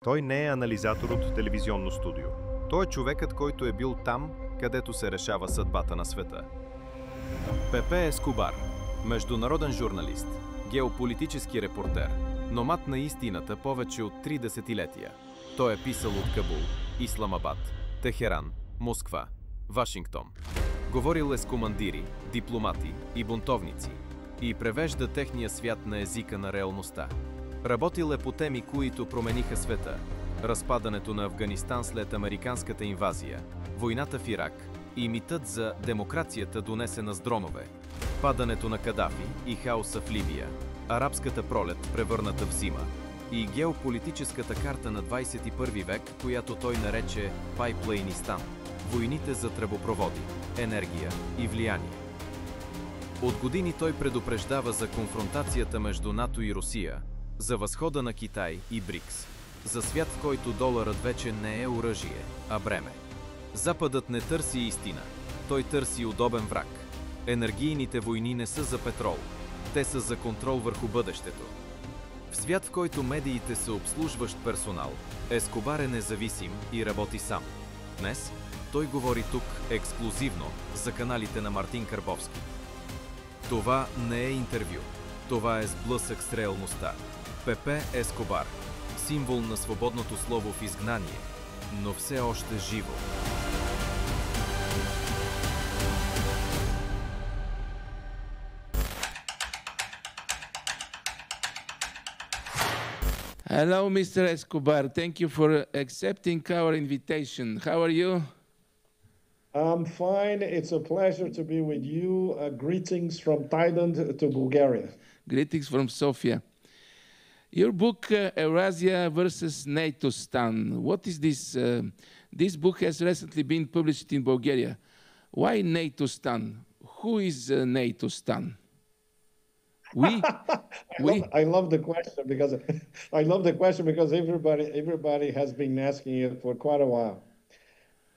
Той не е анализатор от телевизионно студио. Той е човекът, който е бил там, където се решава съдбата на света. Пепе ЕСКОБАР, международен журналист, геополитически репортер, номад на истината повече от 3 десетилетия. Той е писал от Кабул, Исламабад, Техеран, Москва, Вашингтон. Говорил е с командири, дипломати и бунтовници и превежда техния свят на езика на реалността. Работил е по теми, които промениха света. Разпадането на Афганистан след американската инвазия, войната в Ирак и митът за демокрацията, донесена с дронове, падането на Кадафи и хаоса в Либия, арабската пролет, превърната в зима, и геополитическата карта на 21 век, която той нарече Пайплейнистан, войните за тръбопроводи, енергия и влияние. От години той предупреждава за конфронтацията между НАТО и Русия, за възхода на Китай и БРИКС, за свят, в който доларът вече не е оръжие, а бреме. Западът не търси истина, той търси удобен враг. Енергийните войни не са за петрол, те са за контрол върху бъдещето. В свят, в който медиите са обслужващ персонал, Ескобар е независим и работи сам. Днес той говори тук ексклюзивно за каналите на Мартин Карбовски. Това не е интервю, това е сблъсък с реалността. Пепе ЕСКОБАР, символ на свободното слово в изгнание, но все още живо. Hello, Mr. Escobar. Thank you for accepting our invitation. How are you? I'm fine. It's a pleasure to be with you. Greetings from Thailand to Bulgaria. Greetings from Sofia. Your book, Eurasia versus NATO-Stan. What is this? This book has recently been published in Bulgaria. Why NATO-Stan? Who is NATO-Stan? I love the question because everybody has been asking it for quite a while.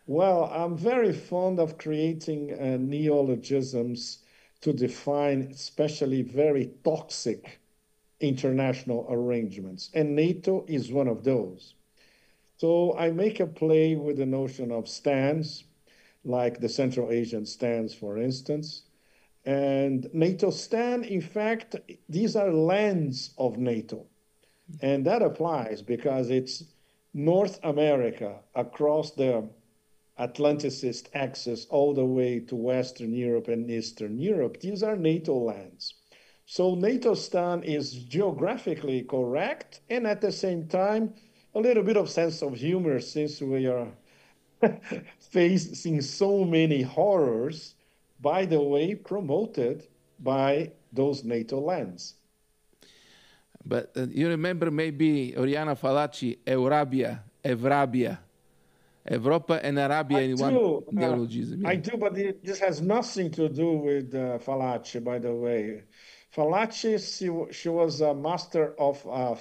Well, I'm very fond of creating neologisms to define especially very toxic international arrangements, and NATO is one of those. So I make a play with the notion of stands, like the Central Asian stands, for instance. And NATO stand, in fact, these are lands of NATO. And that applies because it's North America across the Atlanticist axis all the way to Western Europe and Eastern Europe. These are NATO lands. So NATO stand is geographically correct and at the same time a little bit of sense of humor since we are facing so many horrors, by the way, promoted by those NATO lands. But you remember maybe Oriana Fallaci, Eurabia, Evrabia, Europa and Arabia in one neologism. I do, but this has nothing to do with Fallaci, by the way. Fallaci, she was a master of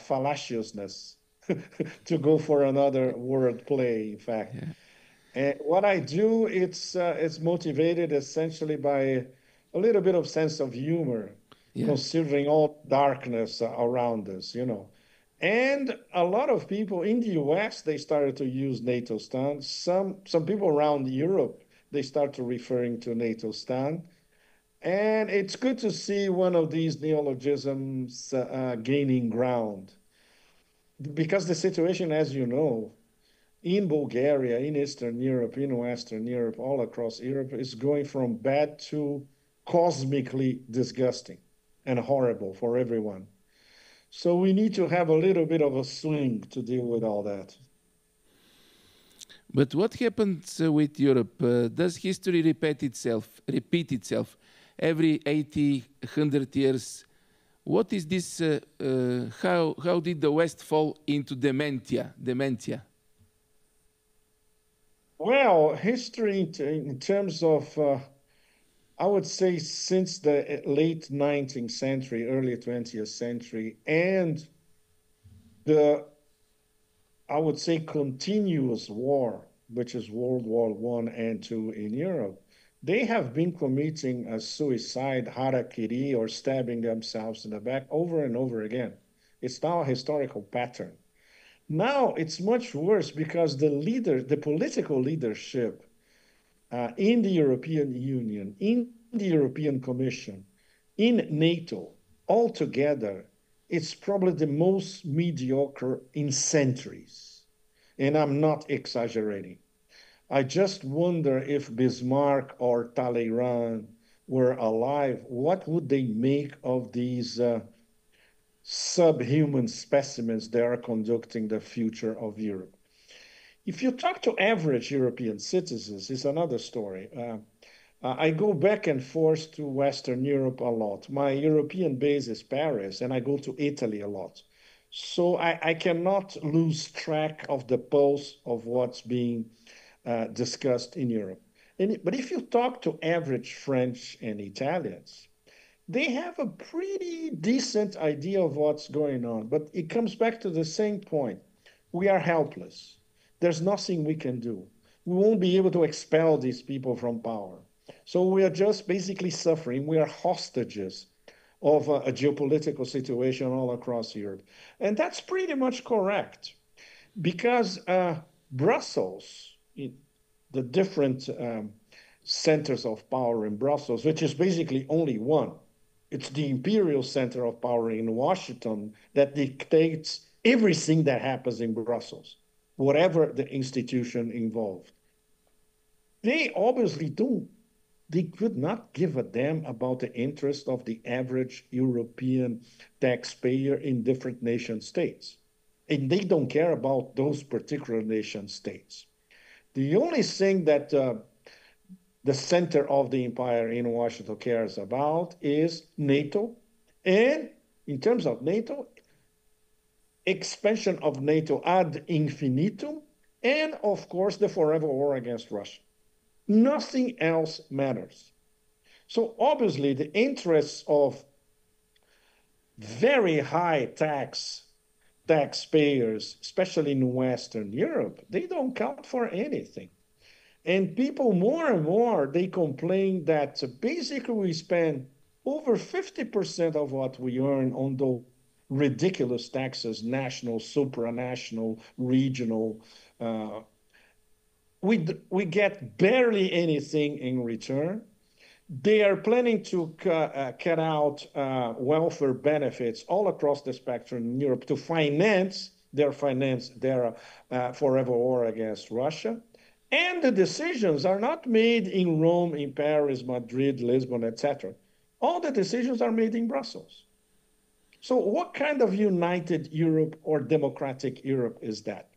fallaciousness, to go for another word play, in fact. Yeah. And what I do, it's motivated essentially by a little bit of sense of humor, considering all darkness around us, you know. And a lot of people in the US, they started to use NATO stand. Some people around Europe, they started referring to NATO stand. And it's good to see one of these neologisms gaining ground. Because the situation, as you know, in Bulgaria, in Eastern Europe, in Western Europe, all across Europe, is going from bad to cosmically disgusting and horrible for everyone. So we need to have a little bit of a swing to deal with all that. But what happens with Europe? Does history repeat itself every 80, 100 years? What is this? How did the West fall into dementia? Well, history in terms of, I would say since the late 19th century, early 20th century, and the, I would say, continuous war, which is World War I and II in Europe, they have been committing a suicide, harakiri, or stabbing themselves in the back over and over again. It's now a historical pattern. Now it's much worse because the political leadership in the European Union, in the European Commission, in NATO, altogether, it's probably the most mediocre in centuries. And I'm not exaggerating. I just wonder if Bismarck or Talleyrand were alive, what would they make of these subhuman specimens that are conducting the future of Europe? If you talk to average European citizens, it's another story. I go back and forth to Western Europe a lot. My European base is Paris, and I go to Italy a lot. So I cannot lose track of the pulse of what's being discussed in Europe. But if you talk to average French and Italians, they have a pretty decent idea of what's going on. But it comes back to the same point. We are helpless. There's nothing we can do. We won't be able to expel these people from power. So we are just basically suffering. We are hostages of a geopolitical situation all across Europe. And that's pretty much correct because Brussels, the different centers of power in Brussels, which is basically only one, it's the imperial center of power in Washington that dictates everything that happens in Brussels, whatever the institution involved. They obviously they could not give a damn about the interest of the average European taxpayer in different nation states. And they don't care about those particular nation states. The only thing that the center of the empire in Washington cares about is NATO. And in terms of NATO, expansion of NATO ad infinitum, and of course, the forever war against Russia. Nothing else matters. So obviously, the interests of very high taxpayers, especially in Western Europe, they don't count for anything. And people more and more, they complain that basically we spend over 50% of what we earn on those ridiculous taxes, national, supranational, regional. We get barely anything in return. They are planning to cut out welfare benefits all across the spectrum in Europe to finance their forever war against Russia. And the decisions are not made in Rome, in Paris, Madrid, Lisbon, etc. All the decisions are made in Brussels. So what kind of united Europe or democratic Europe is that?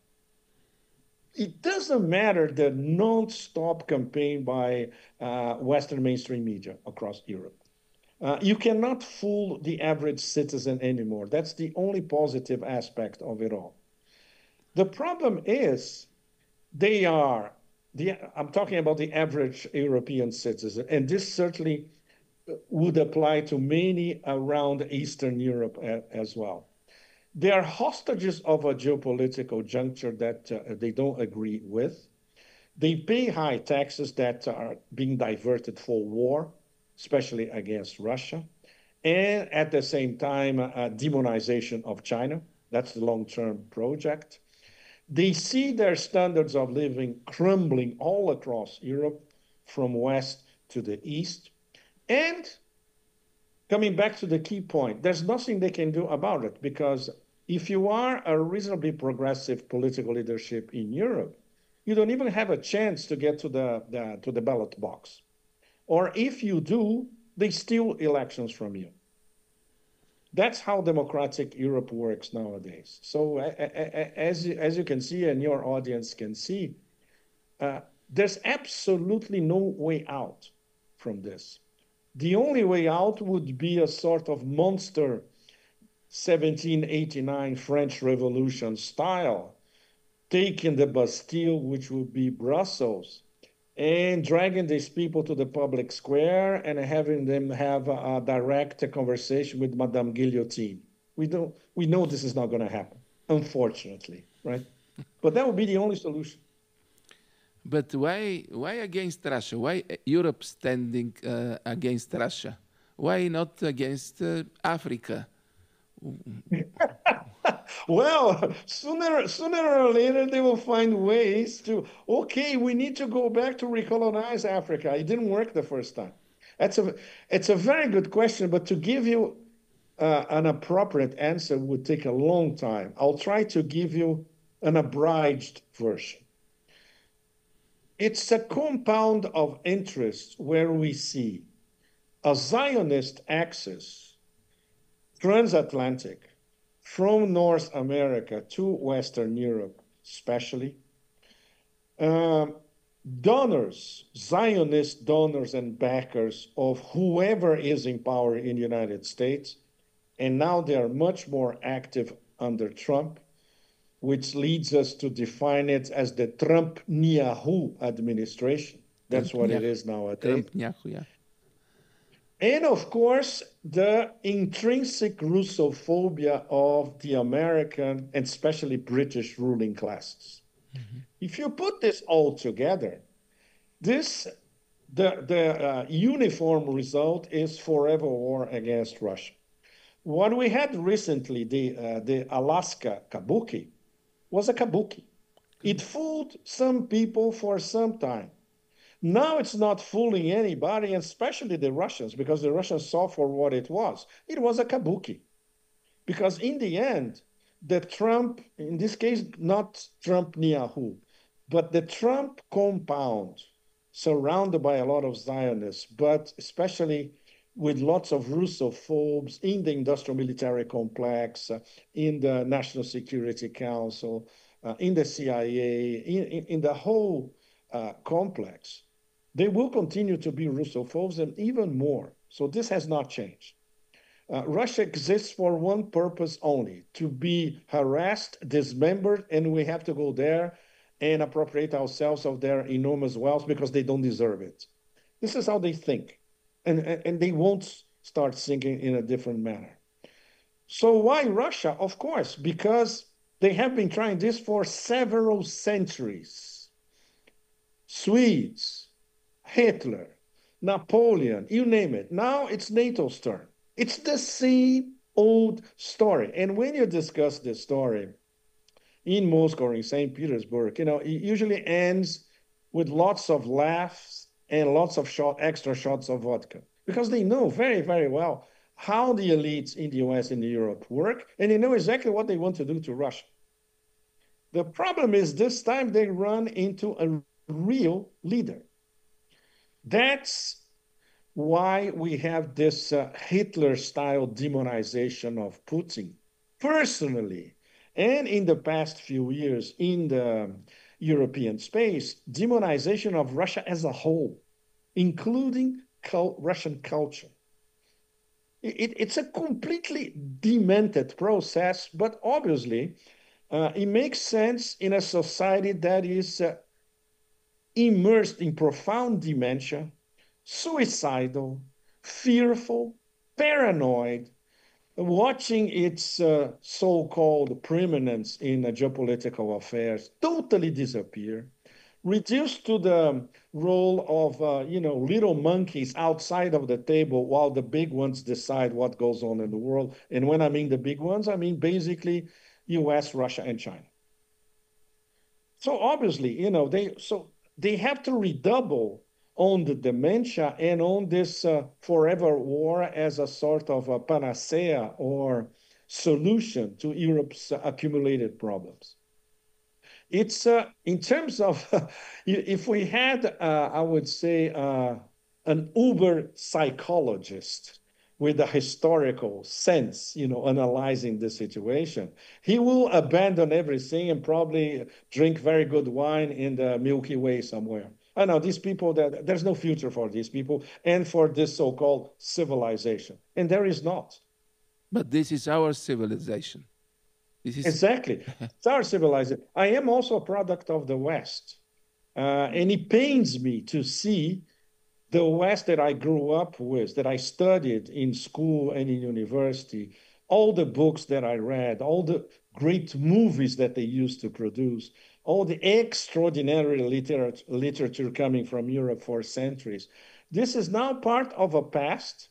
It doesn't matter the non-stop campaign by Western mainstream media across Europe. You cannot fool the average citizen anymore. That's the only positive aspect of it all. The problem is I'm talking about the average European citizen, and this certainly would apply to many around Eastern Europe as well. They are hostages of a geopolitical juncture that they don't agree with. They pay high taxes that are being diverted for war, especially against Russia, and at the same time, demonization of China. That's the long-term project. They see their standards of living crumbling all across Europe, from west to the east. And coming back to the key point, there's nothing they can do about it, because if you are a reasonably progressive political leadership in Europe, you don't even have a chance to get to the ballot box. Or if you do, they steal elections from you. That's how democratic Europe works nowadays. So as you can see, and your audience can see, there's absolutely no way out from this. The only way out would be a sort of monster 1789 French Revolution style, taking the Bastille, which would be Brussels, and dragging these people to the public square and having them have a direct conversation with Madame Guillotine. We know this is not going to happen, unfortunately, right? But that would be the only solution. But why against Russia? Why Europe standing against Russia? Why not against Africa? Well, sooner or later, they will find ways to, okay, we need to go back to recolonize Africa. It didn't work the first time. It's a very good question, but to give you an appropriate answer would take a long time. I'll try to give you an abridged version. It's a compound of interests where we see a Zionist axis, transatlantic, from North America to Western Europe, especially. Donors, Zionist donors and backers of whoever is in power in the United States, and now they are much more active under Trump, which leads us to define it as the Trump-Netanyahu administration. That's what it is nowadays. Trump-Netanyahu, yeah. And of course, the intrinsic Russophobia of the American and especially British ruling classes. Mm-hmm. If you put this all together, the uniform result is forever war against Russia. What we had recently, the Alaska kabuki, was a kabuki. It fooled some people for some time. Now it's not fooling anybody, and especially the Russians, because the Russians saw for what it was. It was a kabuki. Because in the end, the Trump, in this case, not Trump-Netanyahu, but the Trump compound, surrounded by a lot of Zionists, but especially with lots of Russophobes in the industrial military complex, in the National Security Council, in the CIA, in the whole complex, they will continue to be Russophobes and even more. So this has not changed. Russia exists for one purpose only, to be harassed, dismembered, and we have to go there and appropriate ourselves of their enormous wealth because they don't deserve it. This is how they think. And they won't start thinking in a different manner. So why Russia? Of course, because they have been trying this for several centuries. Swedes, Hitler, Napoleon, you name it. Now it's NATO's turn. It's the same old story. And when you discuss this story in Moscow or in St. Petersburg, it usually ends with lots of laughs and lots of extra shots of vodka, because they know very, very well how the elites in the US and Europe work, and they know exactly what they want to do to Russia. The problem is this time they run into a real leader. That's why we have this Hitler-style demonization of Putin. Personally, and in the past few years in the European space, demonization of Russia as a whole, including Russian culture. It's a completely demented process, but obviously it makes sense in a society that is immersed in profound dementia, suicidal, fearful, paranoid, watching its so-called preeminence in geopolitical affairs totally disappear, reduced to the role of little monkeys outside of the table while the big ones decide what goes on in the world. And when I mean the big ones, I mean basically US, Russia, and China. So obviously, they have to redouble on the dementia and on this forever war as a sort of a panacea or solution to Europe's accumulated problems. It's in terms of, if we had, I would say, an uber psychologist with a historical sense, analyzing the situation, he will abandon everything and probably drink very good wine in the Milky Way somewhere. I know these people, there's no future for these people and for this so-called civilization. And there is not. But this is our civilization. Exactly. It's our civilization. I am also a product of the West. And it pains me to see the West that I grew up with, that I studied in school and in university, all the books that I read, all the great movies that they used to produce, all the extraordinary literature coming from Europe for centuries. This is now part of a past,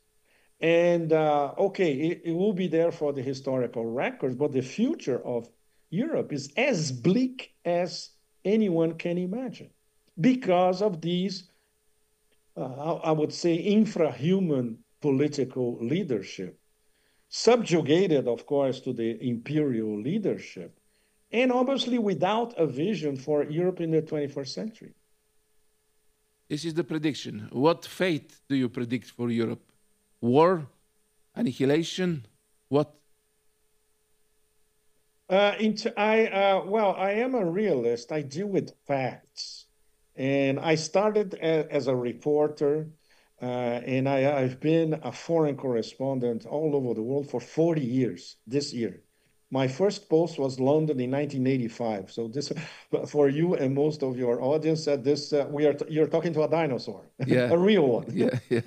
And okay, it will be there for the historical records, but the future of Europe is as bleak as anyone can imagine because of these, I would say, infrahuman political leadership, subjugated, of course, to the imperial leadership, and obviously without a vision for Europe in the 21st century. This is the prediction. What fate do you predict for Europe? War? Annihilation? What? Well, I am a realist. I deal with facts. And I started as a reporter, and I've been a foreign correspondent all over the world for 40 years this year. My first post was London in 1985. So this, for you and most of your audience, you're talking to a dinosaur, Yeah. a real one. Yeah, yeah.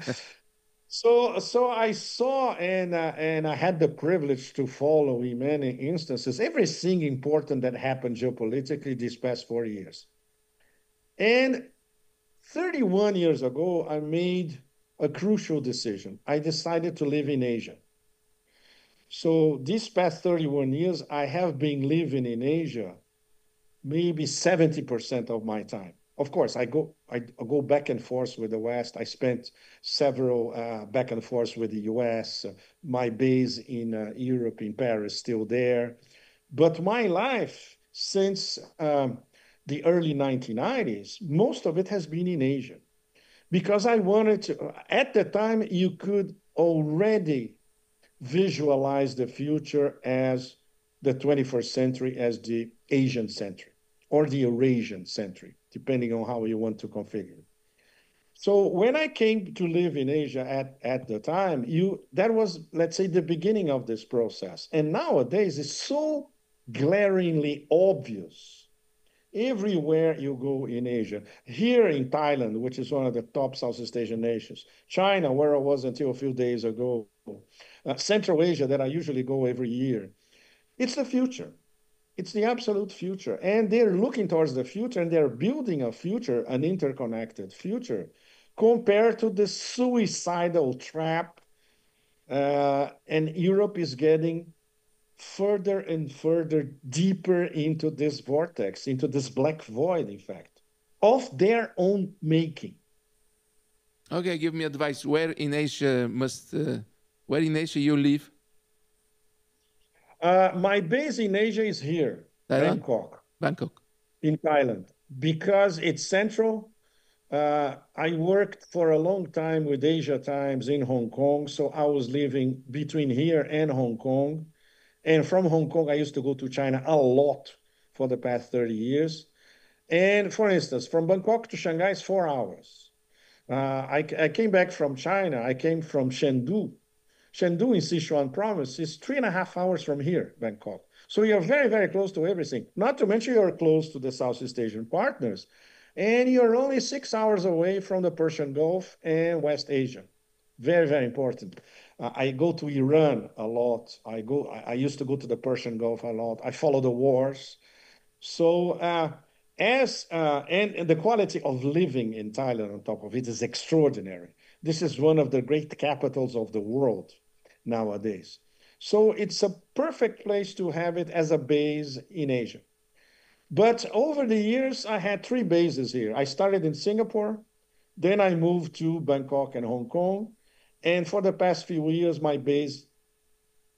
So I saw and I had the privilege to follow in many instances everything important that happened geopolitically these past 40 years. And 31 years ago, I made a crucial decision. I decided to live in Asia. So these past 31 years, I have been living in Asia maybe 70% of my time. Of course, I go back and forth with the West. I spent several back and forth with the US. My base in Europe, in Paris, still there. But my life since the early 1990s, most of it has been in Asia. Because I wanted to, at the time, you could already visualize the future as the 21st century as the Asian century or the Eurasian century, depending on how you want to configure it. So when I came to live in Asia at the time, that was, let's say, the beginning of this process. And nowadays, it's so glaringly obvious everywhere you go in Asia. Here in Thailand, which is one of the top Southeast Asian nations, China, where I was until a few days ago, Central Asia, that I usually go every year. It's the future. It's the absolute future. And they're looking towards the future, and they're building a future, an interconnected future, compared to the suicidal trap. And Europe is getting further and further deeper into this vortex, into this black void, in fact, of their own making. Okay, give me advice. Where in Asia you live? My base in Asia is here, Thailand? Bangkok, in Thailand, because it's central. I worked for a long time with Asia Times in Hong Kong, so I was living between here and Hong Kong. And from Hong Kong, I used to go to China a lot for the past 30 years. And for instance, from Bangkok to Shanghai is 4 hours. I came back from China. I came from Chengdu. Chengdu in Sichuan province is 3.5 hours from here, Bangkok. So you're very, very close to everything. Not to mention you're close to the Southeast Asian partners. And you're only 6 hours away from the Persian Gulf and West Asia. Very, very important. I go to Iran a lot. I used to go to the Persian Gulf a lot. I follow the wars. So and the quality of living in Thailand on top of it is extraordinary. This is one of the great capitals of the world nowadays. So it's a perfect place to have it as a base in Asia. But over the years, I had 3 bases here. I started in Singapore, then I moved to Bangkok and Hong Kong. And for the past few years, my base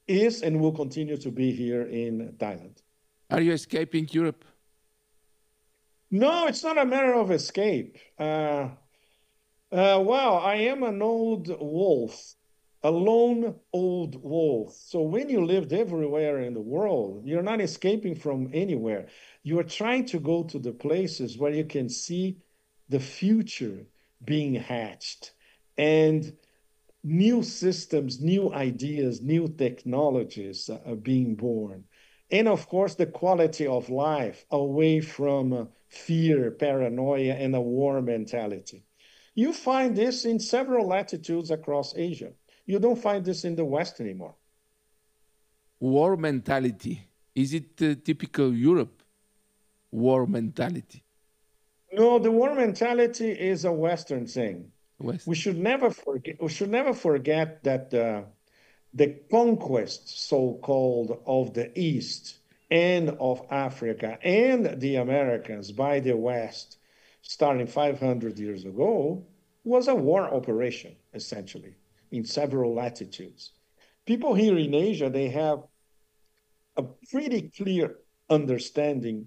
is and will continue to be here in Thailand. Are you escaping Europe? No, it's not a matter of escape. Well, I am an old wolf, a lone old wolf. So when you lived everywhere in the world, you're not escaping from anywhere. You are trying to go to the places where you can see the future being hatched and new systems, new ideas, new technologies are being born. And of course, the quality of life away from fear, paranoia, and a war mentality. You find this in several latitudes across Asia. You don't find this in the West anymore. War mentality. Is it typical Europe? War mentality. No, the war mentality is a Western thing. West. We should never forget that the conquest, so-called, of the East and of Africa and the Americans by the West, starting 500 years ago, was a war operation, essentially, in several latitudes. People here in Asia, they have a pretty clear understanding,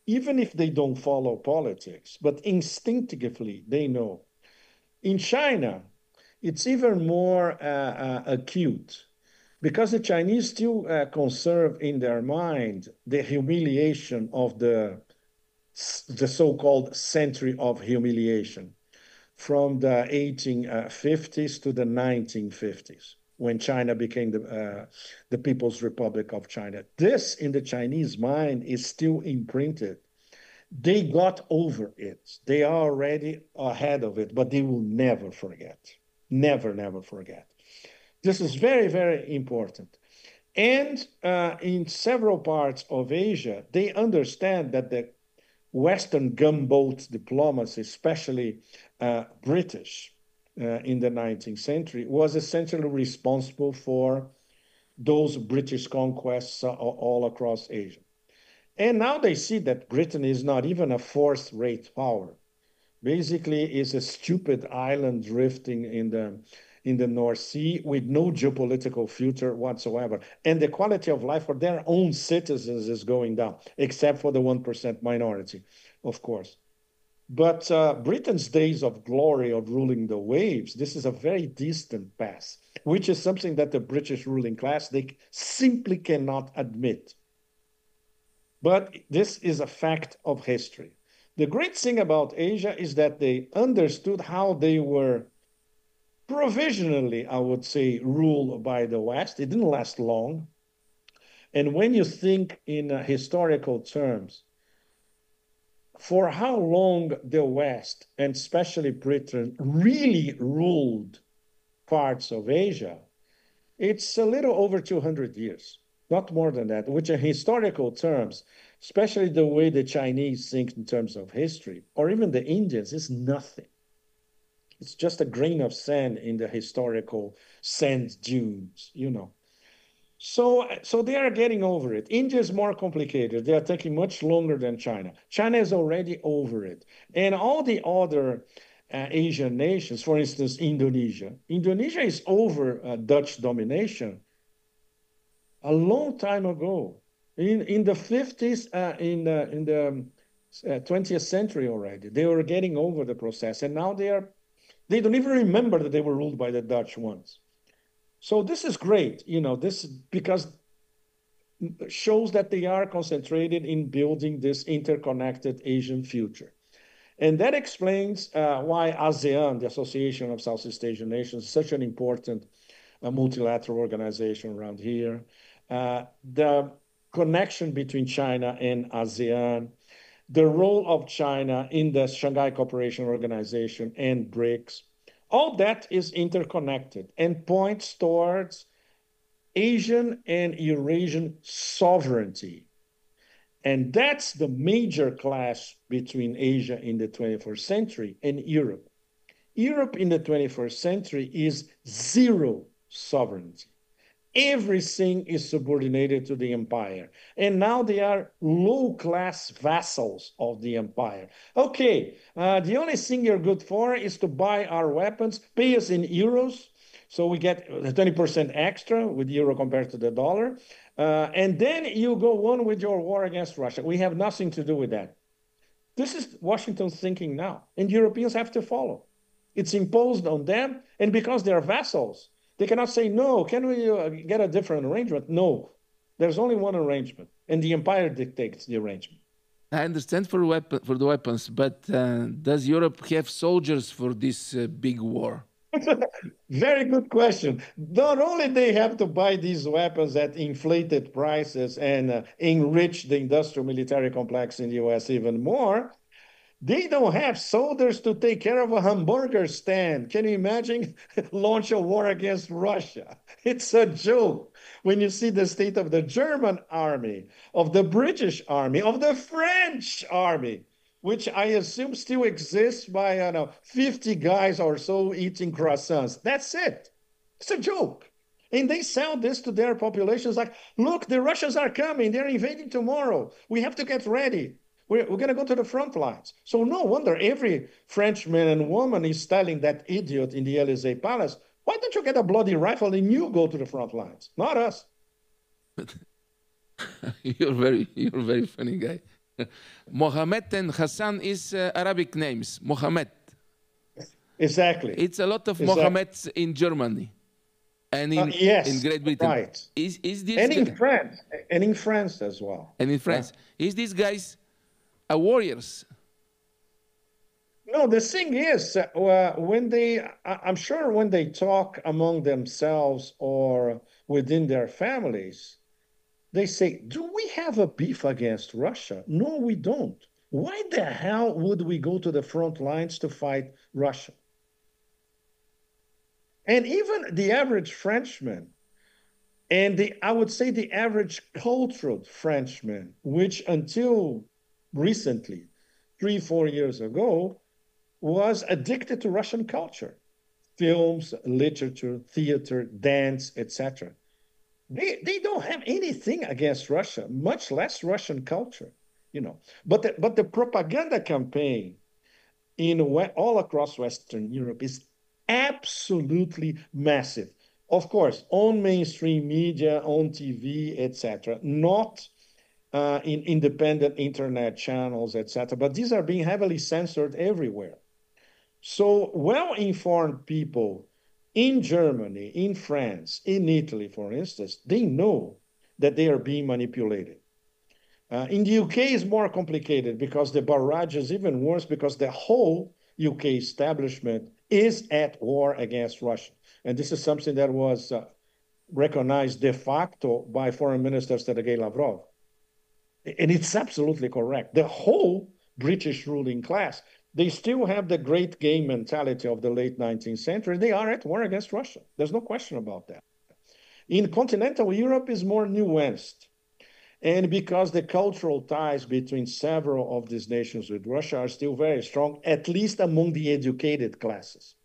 even if they don't follow politics, but instinctively they know. In China, it's even more acute because the Chinese still conserve in their mind the humiliation of the so-called century of humiliation from the 1850s to the 1950s, when China became the People's Republic of China. This, in the Chinese mind, is still imprinted. They got over it. They are already ahead of it, but they will never forget. Never, never forget. This is very, very important. And in several parts of Asia, they understand that the Western gunboat diplomacy, especially British in the 19th century, was essentially responsible for those British conquests all across Asia. And now they see that Britain is not even a fourth-rate power. Basically, it's a stupid island drifting in the North Sea with no geopolitical future whatsoever. And the quality of life for their own citizens is going down, except for the 1% minority, of course. But Britain's days of glory of ruling the waves, this is a very distant past, which is something that the British ruling class, they simply cannot admit. But this is a fact of history. The great thing about Asia is that they understood how they were provisionally, I would say, ruled by the West. It didn't last long. And when you think in historical terms, for how long the West, and especially Britain, really ruled parts of Asia, it's a little over 200 years. Not more than that, which in historical terms, especially the way the Chinese think in terms of history, or even the Indians, is nothing. It's just a grain of sand in the historical sand dunes, you know. So they are getting over it. India is more complicated. They are taking much longer than China. China is already over it. And all the other Asian nations, for instance, Indonesia. Indonesia is over Dutch domination a long time ago, in the 50s, in the 20th century already. They were getting over the process, and now they don't even remember that they were ruled by the Dutch once. So this is great, you know, this because shows that they are concentrated in building this interconnected Asian future. And that explains why ASEAN, the Association of Southeast Asian Nations, is such an important multilateral organization around here. The connection between China and ASEAN, the role of China in the Shanghai Cooperation Organization and BRICS, all that is interconnected and points towards Asian and Eurasian sovereignty. And that's the major clash between Asia in the 21st century and Europe. Europe in the 21st century is zero sovereignty. Everything is subordinated to the empire. And now they are low-class vassals of the empire. Okay, the only thing you're good for is to buy our weapons, pay us in euros, so we get 20% extra with euro compared to the dollar. And then you go on with your war against Russia. We have nothing to do with that. This is Washington's thinking now, and Europeans have to follow. It's imposed on them, and because they're vassals, they cannot say, no, can we get a different arrangement? No, there's only one arrangement, and the empire dictates the arrangement. I understand for the weapons, but does Europe have soldiers for this big war? Very good question. Not only they have to buy these weapons at inflated prices and enrich the industrial military complex in the US even more, they don't have soldiers to take care of a hamburger stand. Can you imagine launch a war against Russia? It's a joke when you see the state of the German army, of the British army, of the French army. which I assume still exists by, I don't know, 50 guys or so eating croissants. That's it. It's a joke. And they sell this to their populations like, look, the Russians are coming. They're invading tomorrow. We have to get ready. We're going to go to the front lines. So no wonder every Frenchman and woman is telling that idiot in the Elysee Palace, why don't you get a bloody rifle and you go to the front lines? Not us. You're very funny guy. Mohammed and Hassan is Arabic names. Mohammed. Exactly. It's a lot of Mohammeds in Germany and in Great Britain. Right. Is this and in France as well. And in France. Yeah. Is these guys warriors? No, the thing is, I'm sure when they talk among themselves or within their families, they say, do we have a beef against Russia? No, we don't. Why the hell would we go to the front lines to fight Russia? And even the average Frenchman, and I would say the average cultured Frenchman, which until recently, 3-4 years ago, was addicted to Russian culture, films, literature, theater, dance, etc. They don't have anything against Russia, much less Russian culture, you know. But the propaganda campaign all across Western Europe is absolutely massive. Of course, on mainstream media, on TV, etc. Not in independent internet channels, etc. But these are being heavily censored everywhere. So well-informed people in Germany, in France, in Italy, for instance, they know that they are being manipulated. In the UK, it's more complicated because the barrage is even worse because the whole UK establishment is at war against Russia. And this is something that was recognized de facto by Foreign Minister Sergei Lavrov. And it's absolutely correct. The whole British ruling class, they still have the great game mentality of the late 19th century. They are at war against Russia. There's no question about that. In continental Europe is more nuanced. And because the cultural ties between several of these nations with Russia are still very strong, at least among the educated classes.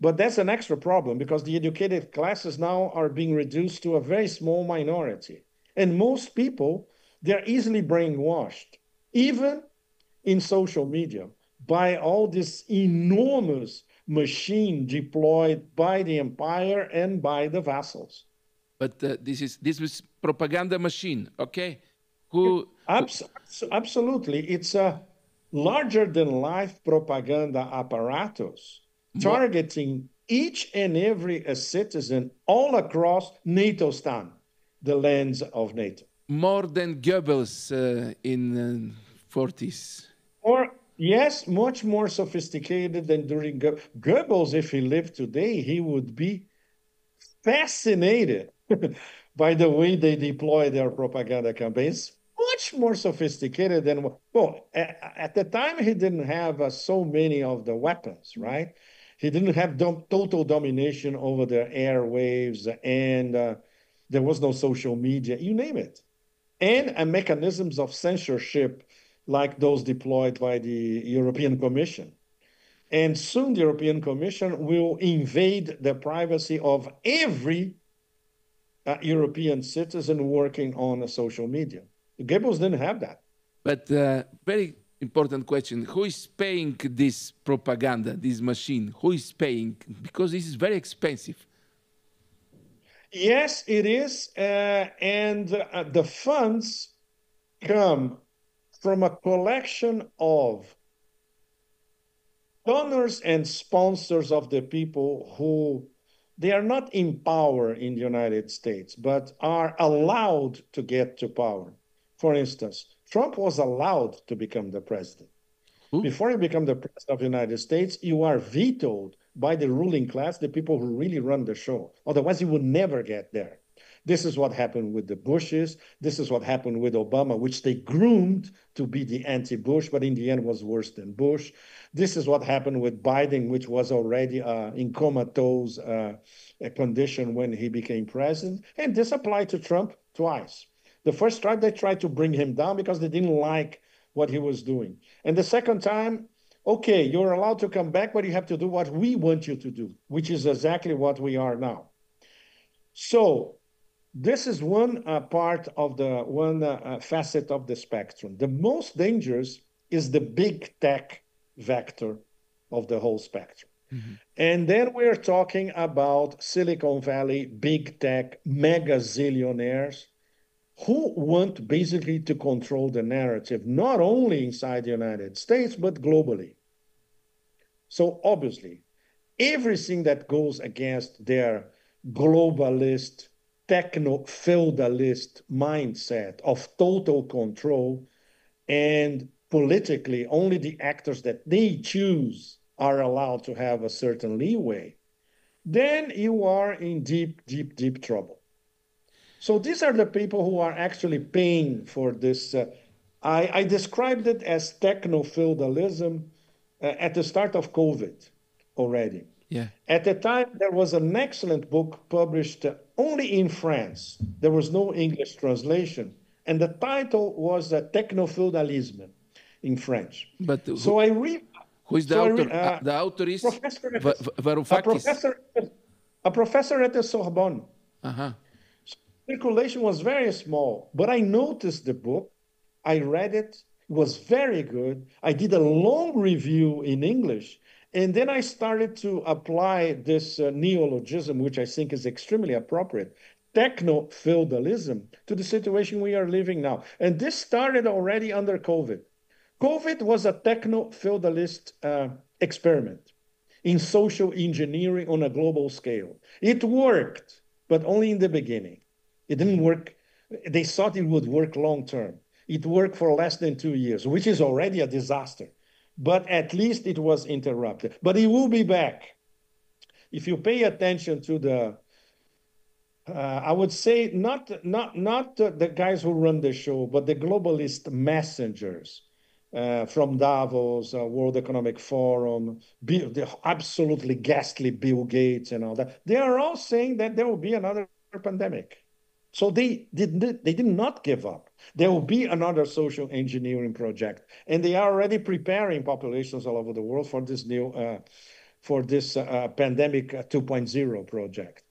But that's an extra problem because the educated classes now are being reduced to a very small minority. And most people, they're easily brainwashed, even in social media, by all this enormous machine deployed by the empire and by the vassals. But this was propaganda machine, okay? Absolutely. It's a larger-than-life propaganda apparatus targeting each and every citizen all across NATO-stan, the lands of NATO. More than Goebbels in 40s. Or, yes, much more sophisticated than during Goebbels. If he lived today, he would be fascinated by the way they deploy their propaganda campaigns. Much more sophisticated than, well, at the time, he didn't have so many of the weapons, right? He didn't have total domination over the airwaves, and there was no social media, you name it. And mechanisms of censorship like those deployed by the European Commission. And soon the European Commission will invade the privacy of every European citizen working on social media. Goebbels didn't have that. But very important question. Who is paying this propaganda, this machine? Who is paying? Because this is very expensive. Yes, it is. And the funds come from a collection of donors and sponsors of the people who they are not in power in the United States, but are allowed to get to power. For instance, Trump was allowed to become the president. Ooh. Before you become the president of the United States, you are vetoed by the ruling class, the people who really run the show. Otherwise, you would never get there. This is what happened with the Bushes. This is what happened with Obama, which they groomed to be the anti-Bush, but in the end was worse than Bush. This is what happened with Biden, which was already in comatose condition when he became president. And this applied to Trump twice. The first time they tried to bring him down because they didn't like what he was doing. And the second time, okay, you're allowed to come back, but you have to do what we want you to do, which is exactly what we are now. So this is one part of the facet of the spectrum. The most dangerous is the big tech vector of the whole spectrum. Mm-hmm. And then we're talking about Silicon Valley, big tech, mega zillionaires who want basically to control the narrative, not only inside the United States, but globally. So obviously, everything that goes against their globalist, techno-feudalist mindset of total control, and politically only the actors that they choose are allowed to have a certain leeway, then you are in deep, deep, deep trouble. So these are the people who are actually paying for this. I described it as techno-feudalism at the start of COVID already. Yeah. At the time, there was an excellent book published only in France. There was no English translation. And the title was Techno-feudalisme in French. But so I read... Who is the author? The author is Varoufakis. A professor at the Sorbonne. Uh-huh. Circulation was very small, but I noticed the book. I read it. It was very good. I did a long review in English, and then I started to apply this neologism, which I think is extremely appropriate, techno-feudalism, to the situation we are living now. And this started already under COVID. COVID was a techno-feudalist experiment in social engineering on a global scale. It worked, but only in the beginning. It didn't work. They thought it would work long term. It worked for less than 2 years, which is already a disaster. But at least it was interrupted. But it will be back. If you pay attention to the, I would say not the guys who run the show, but the globalist messengers from Davos, World Economic Forum, the absolutely ghastly Bill Gates and all that. They are all saying that there will be another pandemic. So they did not give up. There will be another social engineering project, and they are already preparing populations all over the world for this new, pandemic 2.0 project.